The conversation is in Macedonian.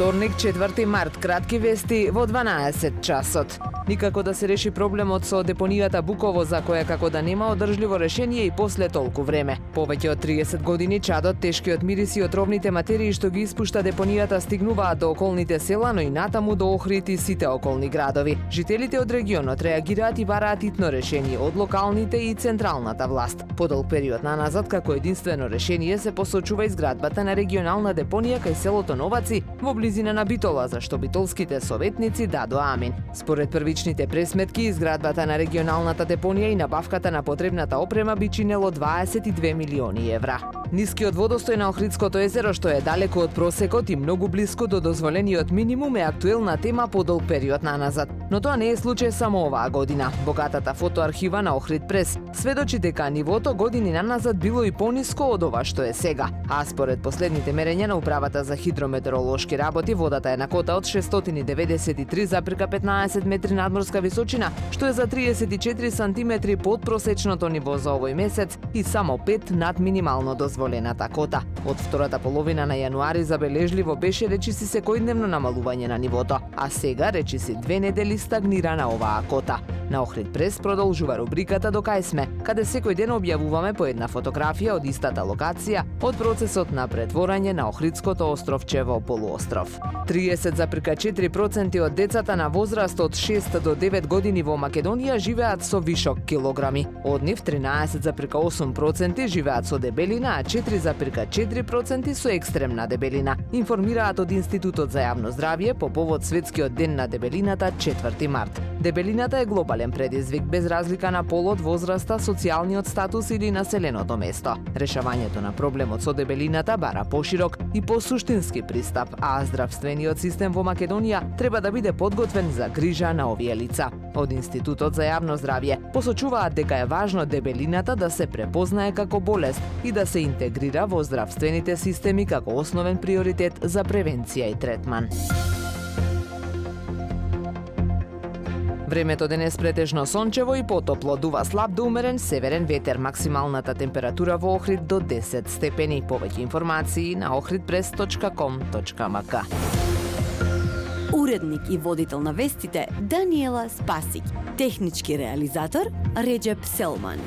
вторник, 4 март, кратки вести во 12 часот. Никако да се реши проблемот со депонијата Буково, за која како да нема одржливо решение и после толку време. Повеќе од 30 години чадот, тешкиот мирис и отровните материи што ги испушта депонијата стигнуваат до околните села, но и натаму до Охрид и сите околни градови. Жителите од регионот реагираат и бараат итно решение од локалните и централната власт. Подолг период наназад, како единствено решение се посочува изградбата на регионална депонија кај селото Новаци во близина на Битола, за што битолските советници дадоа амин. Според првичните пресметки, изградбата на регионалната депонија и набавката на потребната опрема би чинело 22 милиони евра. Нискиот водостој на Охридското езеро, што е далеку од просекот и многу блиску до дозволениот минимум, е актуелна тема подолг период наназад. Но тоа не е случај само оваа година. Богатата фотоархива на Охрид Прес сведочи дека нивото години наназад било и пониско од ова што е сега. А според последните мерења на Управата за хидрометеоролошки работи, водата е на кота од 693,15 метри надморска височина, што е за 34 сантиметри под просечното ниво за овој месец и само 5 над минимално дозволената кота. Од втората половина на јануари забележливо беше речиси секојдневно намалување на нивото, а сега речиси 2 недели стагнира на оваа кота. На Охрид Прес продолжува рубриката До кај сме, каде секој ден објавуваме по една фотографија од истата локација од процесот на претворање на Охридското островче во полуостров. 30,4% од децата на возраст од 6 до 9 години во Македонија живеат со вишок килограми. Од нив 13,8% живеат со дебелина, а 4,4% со екстремна дебелина, информираат од Институтот за јавно здравје по повод Светскиот ден на дебелината 4 март. Дебелината е глобален предизвик без разлика на полот, возраста, социјалниот статус или населеното место. Решавањето на проблемот со дебелината бара поширок и посуштински пристап, а здравствениот систем во Македонија треба да биде подготвен за грижа на овие лица. Од Институтот за јавно здравје посочуваат дека е важно дебелината да се препознае како болест и да се интегрира во здравствените системи како основен приоритет за превенција и третман. Времето денес претежно сончево и потопло, дува слаб до умерен северен ветер, максималната температура во Охрид до 10 степени. Повеќе информации на ohridpress.com.mk. Уредник и водител на вестите Даниела Спасик. Технички реализатор Реджеп Селман.